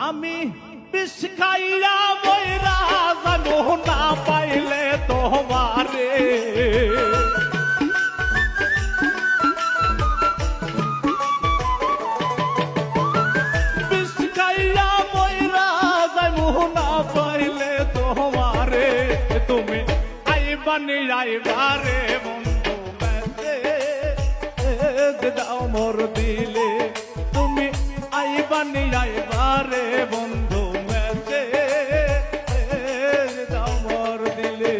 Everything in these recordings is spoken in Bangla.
আমি বিষ খাইয়া মইরা যাবো না পাইলে তোমারে। বিষ খাইয়া মইরা যাবো না পাইলে তোমারে। তুমি আইবানি আইবারে বন্ধু মেসেজ দাও মোর দিলে। তুমি আইবানি আইবারে বন্ধু মেসেজ দাও মোর দিলে।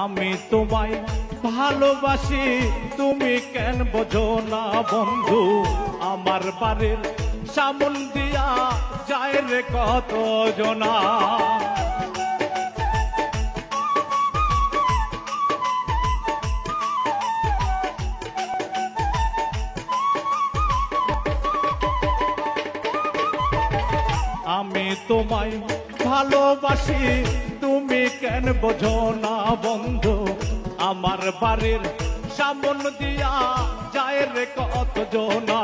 আমি তোমায় ভালোবাসি তুমি কেন বোঝো না বন্ধু। আমার বাড়ির সামন দিয়া যায় রে কত জনা। আমি তোমায় ভালোবাসি তুমি কেন বোঝো না বন্ধু। আমার বাড়ির সামন দিয়া যায় রে কত জনা।